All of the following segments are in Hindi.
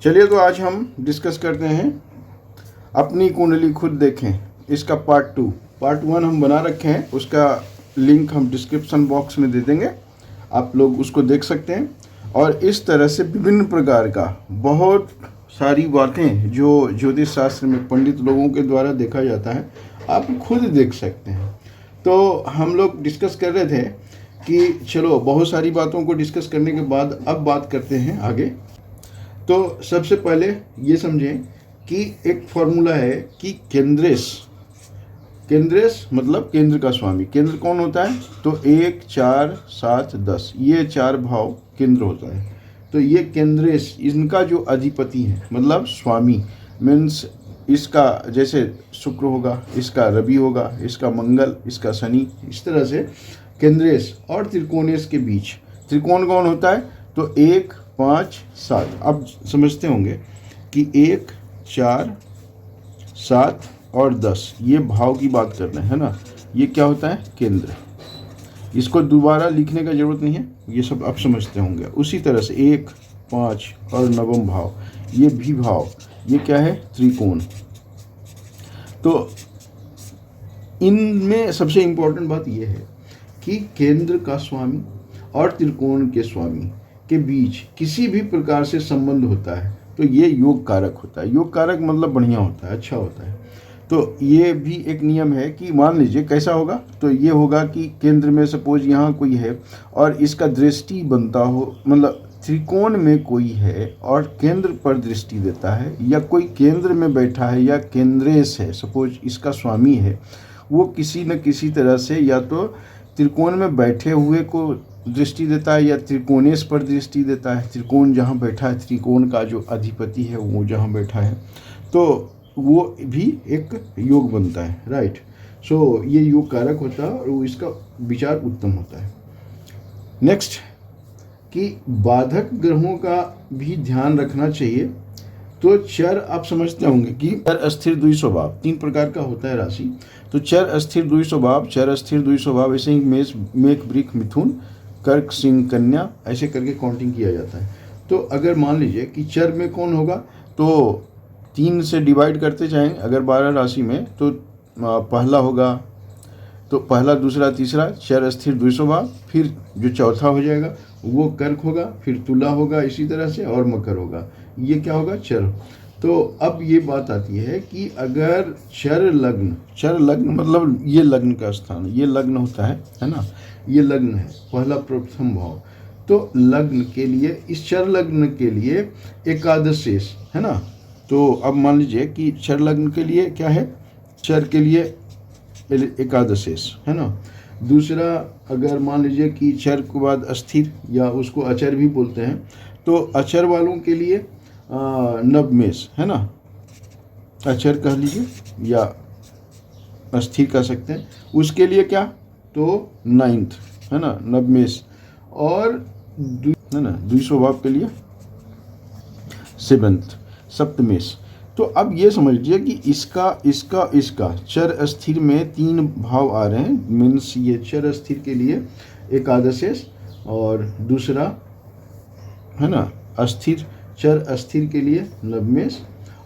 चलिए तो आज हम डिस्कस करते हैं अपनी कुंडली खुद देखें, इसका पार्ट 1 हम बना रखे हैं। उसका लिंक हम डिस्क्रिप्शन बॉक्स में दे देंगे, आप लोग उसको देख सकते हैं। और इस तरह से विभिन्न प्रकार का बहुत सारी बातें जो ज्योतिष शास्त्र में पंडित लोगों के द्वारा देखा जाता है, आप खुद देख सकते हैं। तो हम लोग डिस्कस कर रहे थे कि चलो बहुत सारी बातों को डिस्कस करने के बाद अब बात करते हैं आगे। तो सबसे पहले ये समझें कि एक फॉर्मूला है कि केंद्रेश मतलब केंद्र का स्वामी। केंद्र कौन होता है? तो 1, 4, 7, 10 ये 4 भाव केंद्र होता है। तो ये केंद्रेश, इनका जो अधिपति है मतलब स्वामी, मीन्स इसका जैसे शुक्र होगा, इसका रवि होगा, इसका मंगल, इसका शनि, इस तरह से केंद्रेश और त्रिकोणेश के बीच त्रिकोण कौन होता है? तो 1, 5, 7। अब समझते होंगे कि 1, 4, 7 और 10 ये भाव की बात कर रहे हैं ना। ये क्या होता है? केंद्र। इसको दोबारा लिखने का जरूरत नहीं है, ये सब आप समझते होंगे। उसी तरह से 1, 5 और 9वां भाव, ये भी भाव, ये क्या है? त्रिकोण। तो इनमें सबसे इम्पोर्टेंट बात यह है कि केंद्र का स्वामी और त्रिकोण के स्वामी के बीच किसी भी प्रकार से संबंध होता है तो ये योग कारक होता है। योग कारक मतलब बढ़िया होता है, अच्छा होता है। तो ये भी एक नियम है कि मान लीजिए कैसा होगा, तो ये होगा कि केंद्र में सपोज यहाँ कोई है और इसका दृष्टि बनता हो, मतलब त्रिकोण में कोई है और केंद्र पर दृष्टि देता है, या कोई केंद्र में बैठा है या केंद्रेश है, सपोज इसका स्वामी है, वो किसी न किसी तरह से या तो त्रिकोण में बैठे हुए को दृष्टि देता है या त्रिकोणेश पर दृष्टि देता है। त्रिकोण जहाँ बैठा है, त्रिकोण का जो अधिपति है वो जहाँ बैठा है, तो वो भी एक योग बनता है, राइट। सो ये योग कारक होता है और इसका विचार उत्तम होता है। नेक्स्ट कि बाधक ग्रहों का भी ध्यान रखना चाहिए। तो चर आप समझते होंगे कि चर, अस्थिर, द्वि स्वभाव 3 प्रकार का होता है राशि। तो चर, अस्थिर, द्वि स्वभाव, चर, अस्थिर, द्वि स्वभाव, ऐसे ही मेष, मेघ, वृक, मिथुन, कर्क, सिंह, कन्या, ऐसे करके काउंटिंग किया जाता है। तो अगर मान लीजिए कि चर में कौन होगा, तो 3 से डिवाइड करते जाएं अगर 12 राशि में, तो पहला होगा, तो पहला, दूसरा, तीसरा चर, अस्थिर, द्वि स्वभाव। फिर जो चौथा हो जाएगा वो कर्क होगा, फिर तुला होगा, इसी तरह से, और मकर होगा। ये क्या होगा? चर। तो अब ये बात आती है कि अगर चर लग्न मतलब ये लग्न का स्थान, ये लग्न होता है ना, ये लग्न है, पहला प्रथम भाव। तो लग्न के लिए, इस चर लग्न के लिए एकादशेश है ना। तो अब मान लीजिए कि चर लग्न के लिए क्या है? चर के लिए एकादशेश है ना। दूसरा, अगर मान लीजिए कि चर के बाद अस्थिर या उसको अचर भी बोलते हैं, तो अचर वालों के लिए नवमेश है ना, अचर कह लीजिए या अस्थिर कह सकते हैं। उसके लिए क्या? तो 9th है ना, नवमेश। और है ना, द्वि स्वभाव के लिए 7th, सप्तमेश। तो अब ये समझ लीजिए कि इसका चर अस्थिर में 3 भाव आ रहे हैं। मीन्स ये चर अस्थिर के लिए एकादशेश, और दूसरा है ना अस्थिर, चर अस्थिर के लिए नवमेश,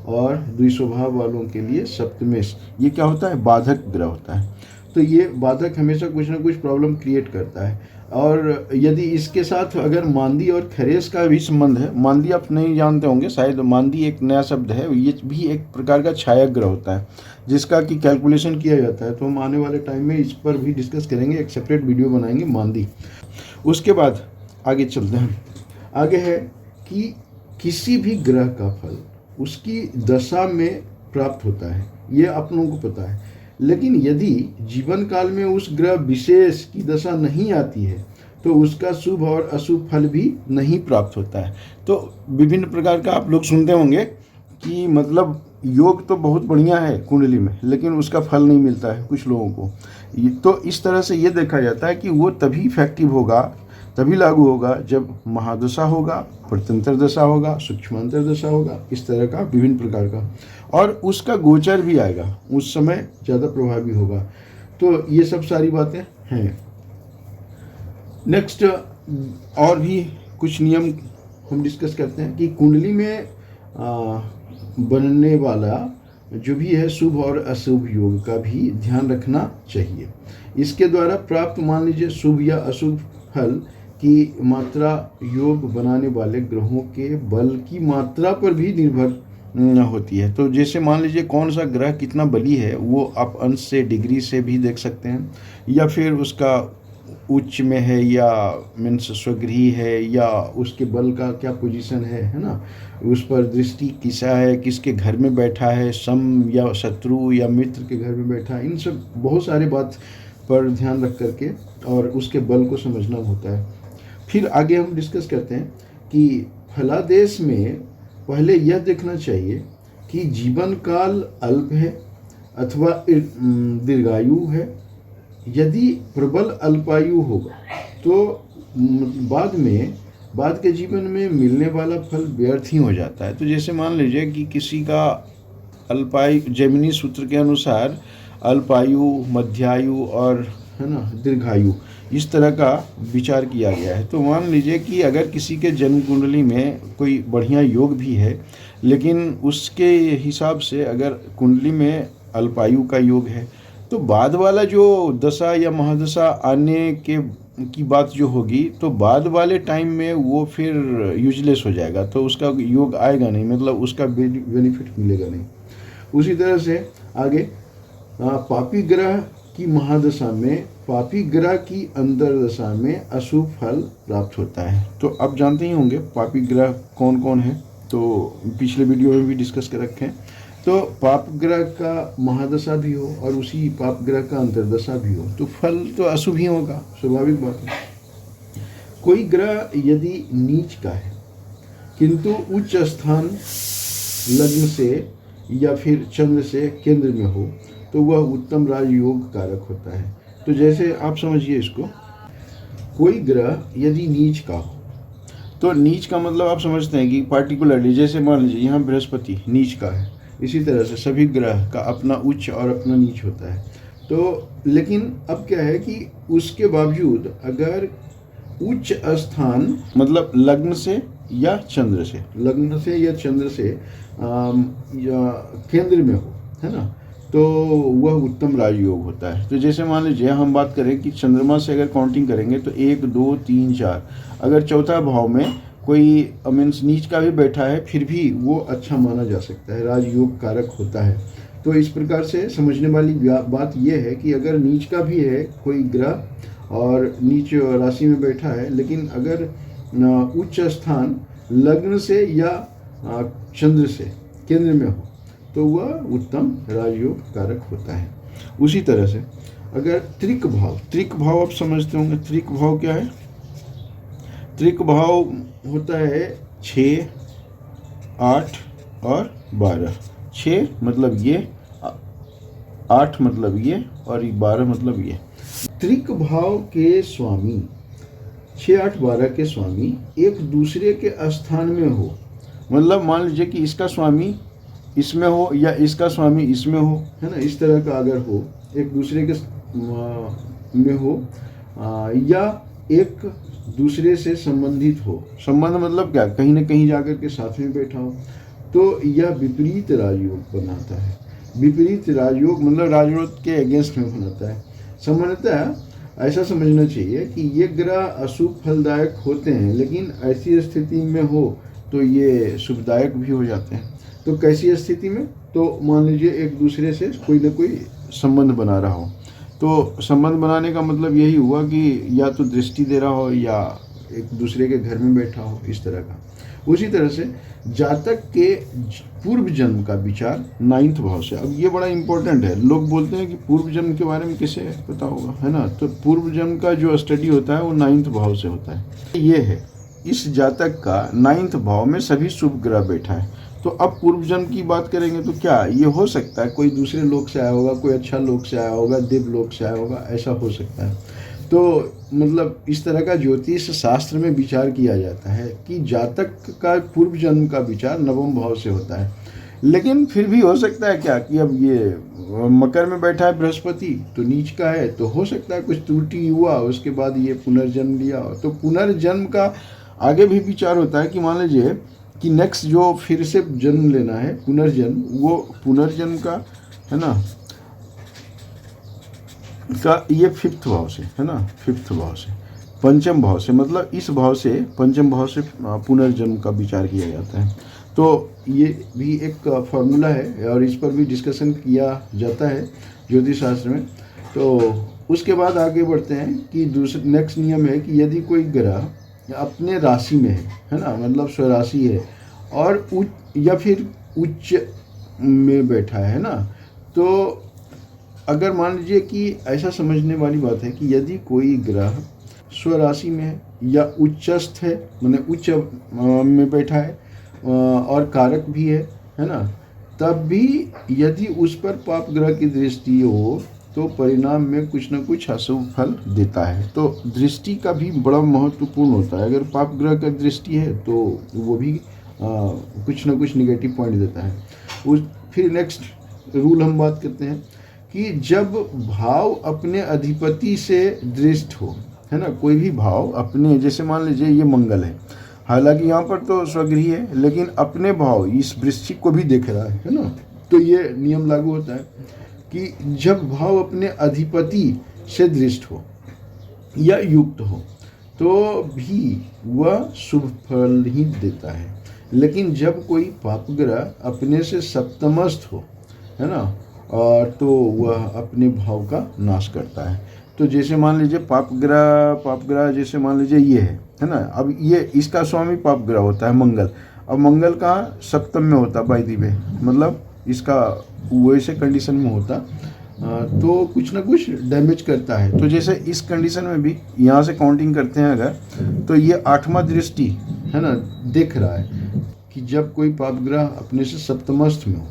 और द्विस्वभाव वालों के लिए सप्तमेश। ये क्या होता है? बाधक ग्रह होता है। तो ये बाधक हमेशा कुछ ना कुछ प्रॉब्लम क्रिएट करता है। और यदि इसके साथ अगर मांदी और खरेश का भी संबंध है, मांदी आप नहीं जानते होंगे शायद, मांदी एक नया शब्द है, ये भी एक प्रकार का छाया ग्रह होता है जिसका कि कैलकुलेशन किया जाता है। तो हम आने वाले टाइम में इस पर भी डिस्कस करेंगे, एक सेपरेट वीडियो बनाएंगे मांदी। उसके बाद आगे चलते हैं। आगे है कि किसी भी ग्रह का फल उसकी दशा में प्राप्त होता है, ये आप लोगों को पता है। लेकिन यदि जीवन काल में उस ग्रह विशेष की दशा नहीं आती है तो उसका शुभ और अशुभ फल भी नहीं प्राप्त होता है। तो विभिन्न प्रकार का आप लोग सुनते होंगे कि मतलब योग तो बहुत बढ़िया है कुंडली में, लेकिन उसका फल नहीं मिलता है कुछ लोगों को। तो इस तरह से ये देखा जाता है कि वो तभी इफेक्टिव होगा, तभी लागू होगा जब महादशा होगा, प्रत्यंतर दशा होगा, सूक्ष्मांतर दशा होगा, इस तरह का विभिन्न प्रकार का, और उसका गोचर भी आएगा, उस समय ज़्यादा प्रभावी होगा। तो ये सब सारी बातें हैं। नेक्स्ट और भी कुछ नियम हम डिस्कस करते हैं कि कुंडली में बनने वाला जो भी है शुभ और अशुभ योग का भी ध्यान रखना चाहिए। इसके द्वारा प्राप्त मान लीजिए शुभ या अशुभ फल की मात्रा योग बनाने वाले ग्रहों के बल की मात्रा पर भी निर्भर होती है। तो जैसे मान लीजिए कौन सा ग्रह कितना बली है वो आप अंश से डिग्री से भी देख सकते हैं, या फिर उसका उच्च में है या मीन्स स्वगृही है, या उसके बल का क्या पोजीशन है ना, उस पर दृष्टि किसा है, किसके घर में बैठा है, सम या शत्रु या मित्र के घर में बैठा है, इन सब बहुत सारे बात पर ध्यान रख करके और उसके बल को समझना होता है। फिर आगे हम डिस्कस करते हैं कि फलादेश में पहले यह देखना चाहिए कि जीवन काल अल्प है अथवा दीर्घायु है। यदि प्रबल अल्पायु होगा तो बाद के जीवन में मिलने वाला फल व्यर्थ ही हो जाता है। तो जैसे मान लीजिए कि किसी का अल्पायु, जैमिनी सूत्र के अनुसार अल्पायु, मध्यायु और है ना दीर्घायु, इस तरह का विचार किया गया है। तो मान लीजिए कि अगर किसी के जन्म कुंडली में कोई बढ़िया योग भी है, लेकिन उसके हिसाब से अगर कुंडली में अल्पायु का योग है, तो बाद वाला जो दशा या महादशा आने की बात जो होगी, तो बाद वाले टाइम में वो फिर यूजलेस हो जाएगा, तो उसका योग आएगा नहीं, मतलब उसका बेनिफिट मिलेगा नहीं। उसी तरह से आगे पापी ग्रह की महादशा में, पापी ग्रह की अंतर्दशा में अशुभ फल प्राप्त होता है। तो आप जानते ही होंगे पापी ग्रह कौन कौन है, तो पिछले वीडियो में भी डिस्कस कर रखे हैं। तो पाप ग्रह का महादशा भी हो और उसी पाप ग्रह का अंतर्दशा भी हो तो फल तो अशुभ ही होगा, स्वाभाविक बात है। कोई ग्रह यदि नीच का है किंतु उच्च स्थान लग्न से या फिर चंद्र से केंद्र में हो तो वह उत्तम राजयोग कारक होता है। तो जैसे आप समझिए इसको, कोई ग्रह यदि नीच का हो, तो नीच का मतलब आप समझते हैं कि पार्टिकुलरली, जैसे मान लीजिए यहाँ बृहस्पति नीच का है, इसी तरह से सभी ग्रह का अपना उच्च और अपना नीच होता है। तो लेकिन अब क्या है कि उसके बावजूद अगर उच्च स्थान मतलब लग्न से या चंद्र से, लग्न से या चंद्र से या केंद्र में हो, है ना, तो वह उत्तम राजयोग होता है। तो जैसे मान लीजिए हम बात करें कि चंद्रमा से अगर काउंटिंग करेंगे तो 1 2 3 4, अगर चौथा भाव में कोई मीन्स नीच का भी बैठा है फिर भी वो अच्छा माना जा सकता है, राजयोग कारक होता है। तो इस प्रकार से समझने वाली बात यह है कि अगर नीच का भी है कोई ग्रह और नीच राशि में बैठा है, लेकिन अगर उच्च स्थान लग्न से या चंद्र से केंद्र में हो तो वह उत्तम राजयोग कारक होता है। उसी तरह से अगर त्रिक भाव आप समझते होंगे, त्रिक भाव क्या है? त्रिक भाव होता है 6, 8 और 12। 6 मतलब ये, 8 मतलब ये और 12 मतलब ये। त्रिक भाव के स्वामी 6, 8, 12 के स्वामी एक दूसरे के स्थान में हो, मतलब मान लीजिए कि इसका स्वामी इसमें हो या इसका स्वामी इसमें हो, है ना, इस तरह का अगर हो, एक दूसरे के में हो या एक दूसरे से संबंधित हो, संबंध मतलब क्या, कहीं ना कहीं जाकर के साथ में बैठा हो, तो यह विपरीत राजयोग बनाता है। विपरीत राजयोग मतलब राजयोग के अगेंस्ट में बनाता है। सामान्यतः ऐसा समझना चाहिए कि ये ग्रह अशुभ फलदायक होते हैं, लेकिन ऐसी स्थिति में हो तो ये शुभदायक भी हो जाते हैं। तो कैसी स्थिति में, तो मान लीजिए एक दूसरे से कोई ना कोई संबंध बना रहा हो, तो संबंध बनाने का मतलब यही हुआ कि या तो दृष्टि दे रहा हो या एक दूसरे के घर में बैठा हो, इस तरह का। उसी तरह से जातक के पूर्व जन्म का विचार 9th भाव से। अब ये बड़ा इंपॉर्टेंट है, लोग बोलते हैं कि पूर्व जन्म के बारे में किसे पता होगा, है ना, तो पूर्व जन्म का जो स्टडी होता है वो 9th भाव से होता है। ये है, इस जातक का 9th भाव में सभी शुभ ग्रह बैठा है। तो अब पूर्व जन्म की बात करेंगे तो क्या ये हो सकता है कोई दूसरे लोक से आया होगा, कोई अच्छा लोक से आया होगा, दिव्य लोक से आया होगा, ऐसा हो सकता है। तो मतलब इस तरह का ज्योतिष शास्त्र में विचार किया जाता है कि जातक का पूर्व जन्म का विचार 9वें भाव से होता है। लेकिन फिर भी हो सकता है क्या कि अब ये मकर में बैठा है बृहस्पति, तो नीच का है, तो हो सकता है कुछ त्रुटि हुआ, उसके बाद ये पुनर्जन्म लिया हो। तो पुनर्जन्म का आगे भी विचार होता है कि मान लीजिए कि नेक्स्ट जो फिर से जन्म लेना है, पुनर्जन्म, वो पुनर्जन्म का है ना, का ये फिफ्थ भाव से है ना, फिफ्थ भाव से, पंचम भाव से, मतलब इस भाव से, पंचम भाव से पुनर्जन्म का विचार किया जाता है। तो ये भी एक फार्मूला है और इस पर भी डिस्कशन किया जाता है ज्योतिष शास्त्र में। तो उसके बाद आगे बढ़ते हैं कि दूसरा नेक्स्ट नियम है कि यदि कोई ग्रह अपने राशि में है ना, मतलब स्वराशि है और उच्च या फिर उच्च में बैठा है ना, तो अगर मान लीजिए कि ऐसा समझने वाली बात है कि यदि कोई ग्रह स्वराशि में है या उच्चस्थ है, माने उच्च में बैठा है और कारक भी है ना, तब भी यदि उस पर पाप ग्रह की दृष्टि हो तो परिणाम में कुछ न कुछ अशुभ फल देता है। तो दृष्टि का भी बड़ा महत्वपूर्ण होता है। अगर पाप ग्रह का दृष्टि है तो वो भी कुछ न कुछ निगेटिव पॉइंट देता है। उस फिर नेक्स्ट रूल हम बात करते हैं कि जब भाव अपने अधिपति से दृष्ट हो, है ना, कोई भी भाव अपने, जैसे मान लीजिए ये मंगल है, हालांकि यहाँ पर तो स्वगृही है लेकिन अपने भाव इस वृश्चिक को भी देख रहा है ना, तो ये नियम लागू होता है कि जब भाव अपने अधिपति से दृष्ट हो या युक्त हो तो भी वह शुभ फल ही देता है। लेकिन जब कोई पापग्रह अपने से सप्तमस्थ हो, है ना, और तो वह अपने भाव का नाश करता है। तो जैसे मान लीजिए पापग्रह जैसे मान लीजिए ये है ना, अब ये इसका स्वामी पापग्रह होता है मंगल। अब मंगल का सप्तम में होता बाई दी वे, मतलब इसका वैसे कंडीशन में होता तो कुछ ना कुछ डैमेज करता है। तो जैसे इस कंडीशन में भी यहाँ से काउंटिंग करते हैं अगर, तो ये 8वां दृष्टि है ना देख रहा है कि जब कोई पापग्रह अपने से सप्तमस्थ में हो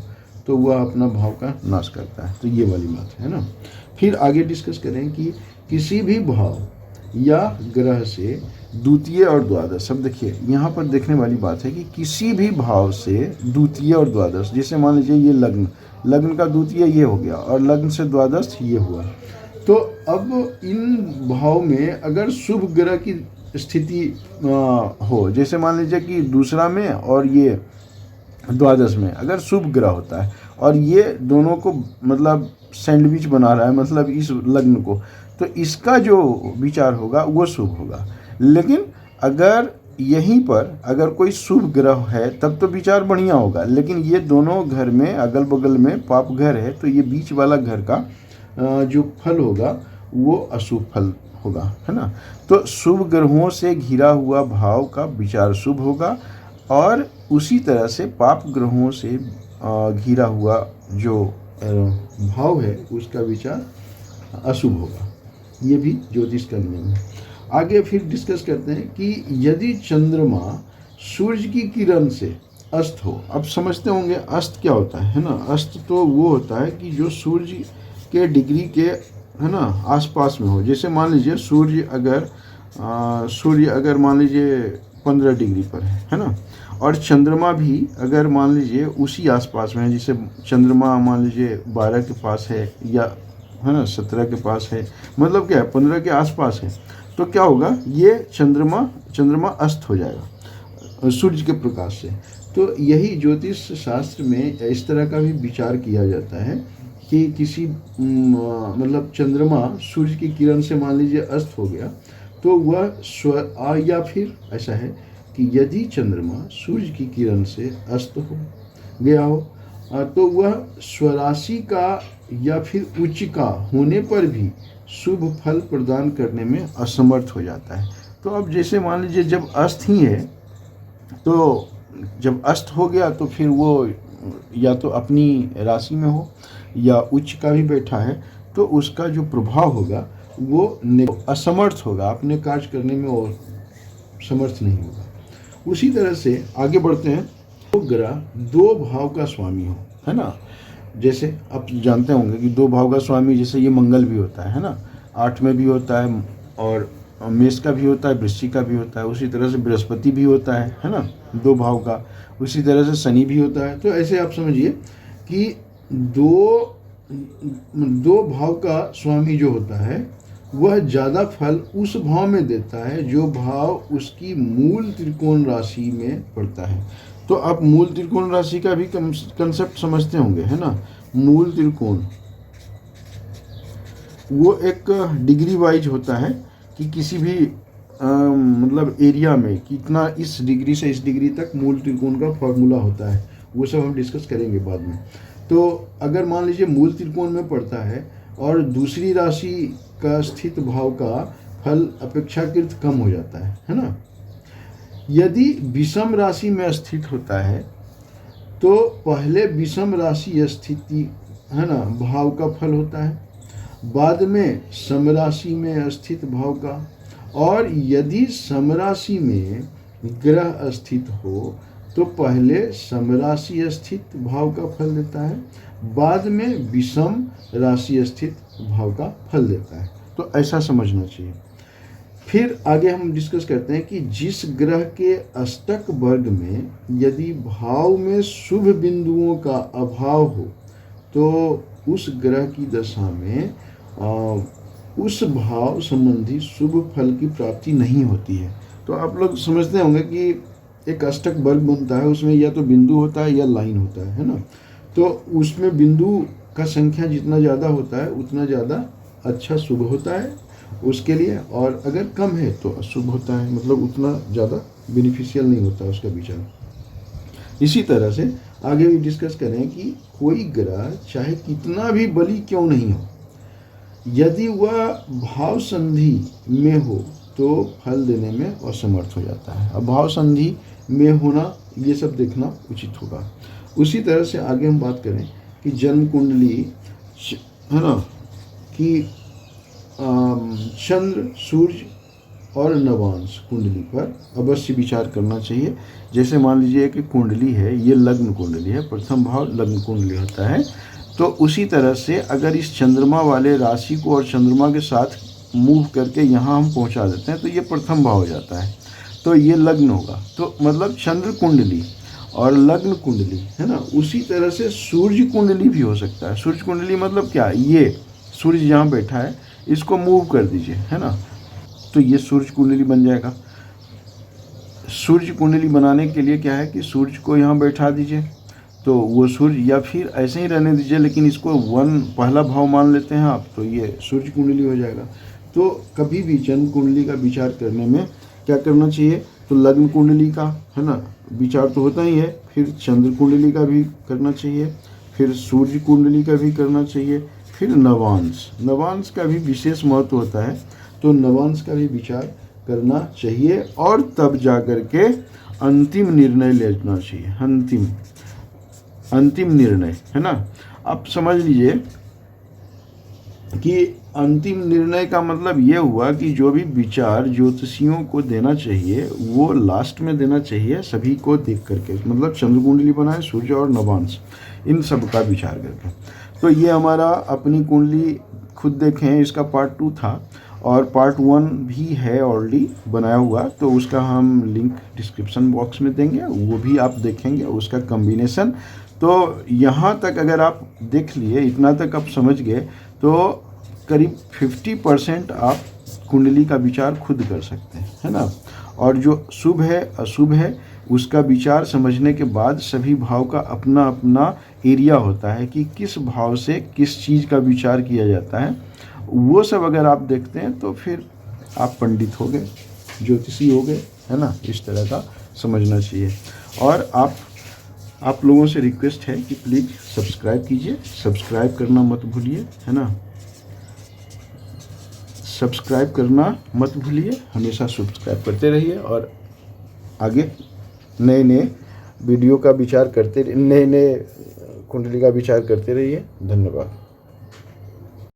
तो वह अपना भाव का नाश करता है। तो ये वाली बात है ना। फिर आगे डिस्कस करें कि किसी भी भाव या ग्रह से द्वितीय और द्वादश, अब देखिए यहाँ पर देखने वाली बात है कि किसी भी भाव से द्वितीय और द्वादश, जैसे मान लीजिए ये लग्न का द्वितीय ये हो गया और लग्न से द्वादश ये हुआ, तो अब इन भाव में अगर शुभ ग्रह की स्थिति हो, जैसे मान लीजिए कि दूसरा में और ये द्वादश में अगर शुभ ग्रह होता है और ये दोनों को मतलब सैंडविच बना रहा है, मतलब इस लग्न को, तो इसका जो विचार होगा वो शुभ होगा। लेकिन अगर यहीं पर अगर कोई शुभ ग्रह है तब तो विचार बढ़िया होगा, लेकिन ये दोनों घर में अगल बगल में पाप घर है तो ये बीच वाला घर का जो फल होगा वो अशुभ फल होगा, है ना। तो शुभ ग्रहों से घिरा हुआ भाव का विचार शुभ होगा और उसी तरह से पाप ग्रहों से घिरा हुआ जो भाव है उसका विचार अशुभ होगा। ये भी ज्योतिष का नियम है। आगे फिर डिस्कस करते हैं कि यदि चंद्रमा सूर्य की किरण से अस्त हो, अब समझते होंगे अस्त क्या होता है ना। अस्त तो वो होता है कि जो सूर्य के डिग्री के है ना आसपास में हो। जैसे मान लीजिए सूर्य अगर मान लीजिए 15 डिग्री पर है ना, और चंद्रमा भी अगर मान लीजिए उसी आसपास में है, जैसे चंद्रमा मान लीजिए 12 के पास है या है ना 17 के पास है, मतलब क्या है 15 के आसपास है, तो क्या होगा, ये चंद्रमा अस्त हो जाएगा सूर्य के प्रकाश से। तो यही ज्योतिष शास्त्र में इस तरह का भी विचार किया जाता है कि किसी मतलब चंद्रमा सूर्य की किरण से मान लीजिए अस्त हो गया तो वह या फिर ऐसा है कि यदि चंद्रमा सूर्य की किरण से अस्त हो गया हो तो वह स्वराशि का या फिर उच्च का होने पर भी शुभ फल प्रदान करने में असमर्थ हो जाता है। तो अब जैसे मान लीजिए जब अस्त ही है, तो जब अस्त हो गया तो फिर वो या तो अपनी राशि में हो या उच्च का भी बैठा है, तो उसका जो प्रभाव होगा वो असमर्थ होगा, अपने कार्य करने में वो समर्थ नहीं होगा। उसी तरह से आगे बढ़ते हैं, तो ग्रह 2 भाव का स्वामी हो, है ना। जैसे आप जानते होंगे कि 2 भाव का स्वामी, जैसे ये मंगल भी होता है ना, 8 में भी होता है और मेष का भी होता है, वृश्चिक का भी होता है। उसी तरह से बृहस्पति भी होता है ना 2 भाव का। उसी तरह से शनि भी होता है। तो ऐसे आप समझिए कि दो भाव का स्वामी जो होता है वह ज़्यादा फल उस भाव में देता है जो भाव उसकी मूल त्रिकोण राशि में पड़ता है। तो आप मूल त्रिकोण राशि का भी कंसेप्ट समझते होंगे, है ना। मूल त्रिकोण वो एक डिग्री वाइज होता है कि किसी भी मतलब एरिया में कितना इस डिग्री से इस डिग्री तक मूल त्रिकोण का फॉर्मूला होता है, वो सब हम डिस्कस करेंगे बाद में। तो अगर मान लीजिए मूल त्रिकोण में पड़ता है और दूसरी राशि का स्थित भाव का फल अपेक्षाकृत कम हो जाता है ना। यदि विषम राशि में स्थित होता है तो पहले विषम राशि स्थिति, है ना, भाव का फल होता है, बाद में समराशि में स्थित भाव का, और यदि समराशि में ग्रह स्थित हो तो पहले समराशि स्थित भाव का फल देता है, बाद में विषम राशि स्थित भाव का फल देता है। तो ऐसा समझना चाहिए। फिर आगे हम डिस्कस करते हैं कि जिस ग्रह के अष्टक वर्ग में यदि भाव में शुभ बिंदुओं का अभाव हो तो उस ग्रह की दशा में उस भाव संबंधी शुभ फल की प्राप्ति नहीं होती है। तो आप लोग समझते होंगे कि एक अष्टक वर्ग बनता है, उसमें या तो बिंदु होता है या लाइन होता है ना। तो उसमें बिंदु का संख्या जितना ज़्यादा होता है उतना ज़्यादा अच्छा शुभ होता है उसके लिए, और अगर कम है तो अशुभ होता है, मतलब उतना ज़्यादा बेनिफिशियल नहीं होता उसका विचार। इसी तरह से आगे भी डिस्कस करें कि कोई ग्रह चाहे कितना भी बली क्यों नहीं हो, यदि वह भाव संधि में हो तो फल देने में असमर्थ हो जाता है। अब भाव संधि में होना ये सब देखना उचित होगा। उसी तरह से आगे हम बात करें कि जन्म कुंडली, है ना, कि चंद्र, सूर्य और नवांश कुंडली पर अवश्य विचार करना चाहिए। जैसे मान लीजिए कि कुंडली है, ये लग्न कुंडली है, प्रथम भाव लग्न कुंडली होता है, तो उसी तरह से अगर इस चंद्रमा वाले राशि को और चंद्रमा के साथ मूव करके यहाँ हम पहुँचा देते हैं तो ये प्रथम भाव हो जाता है, तो ये लग्न होगा। तो मतलब चंद्र कुंडली और लग्न कुंडली, है ना। उसी तरह से सूर्य कुंडली भी हो सकता है। सूर्य कुंडली मतलब क्या, ये सूर्य जहाँ बैठा है इसको मूव कर दीजिए, है ना, तो ये सूर्य कुंडली बन जाएगा। सूर्य कुंडली बनाने के लिए क्या है कि सूर्य को यहाँ बैठा दीजिए तो वो सूर्य, या फिर ऐसे ही रहने दीजिए लेकिन इसको पहला भाव मान लेते हैं आप, तो ये सूर्य कुंडली हो जाएगा। तो कभी भी जन्म कुंडली का विचार करने में क्या करना चाहिए, तो लग्न कुंडली का, है ना, विचार तो होता ही है, फिर चंद्र कुंडली का भी करना चाहिए, फिर सूर्य कुंडली का भी करना चाहिए, फिर नवांश का भी विशेष महत्व होता है, तो नवांश का भी विचार करना चाहिए, और तब जाकर के अंतिम निर्णय लेना चाहिए। अंतिम निर्णय, है ना। आप समझ लीजिए कि अंतिम निर्णय का मतलब ये हुआ कि जो भी विचार ज्योतिषियों को देना चाहिए वो लास्ट में देना चाहिए, सभी को देख करके, मतलब चंद्र कुंडली बनाए, सूर्य और नवांश, इन सब का विचार करके। तो ये हमारा अपनी कुंडली खुद देखें, इसका पार्ट 2 था, और पार्ट 1 भी है ऑलरेडी बनाया हुआ, तो उसका हम लिंक डिस्क्रिप्शन बॉक्स में देंगे, वो भी आप देखेंगे उसका कॉम्बिनेशन। तो यहाँ तक अगर आप देख लिए, इतना तक आप समझ गए, तो करीब 50% आप कुंडली का विचार खुद कर सकते हैं, है ना। और जो शुभ है अशुभ है उसका विचार समझने के बाद सभी भाव का अपना अपना एरिया होता है कि किस भाव से किस चीज़ का विचार किया जाता है, वो सब अगर आप देखते हैं तो फिर आप पंडित हो गए, ज्योतिषी हो गए, है ना। इस तरह का समझना चाहिए। और आप लोगों से रिक्वेस्ट है कि प्लीज़ सब्सक्राइब कीजिए, सब्सक्राइब करना मत भूलिए, है ना। सब्सक्राइब करना मत भूलिए, हमेशा सब्सक्राइब करते रहिए, और आगे नए नए वीडियो का विचार करते, नए नए कुंडली का विचार करते रहिए। धन्यवाद।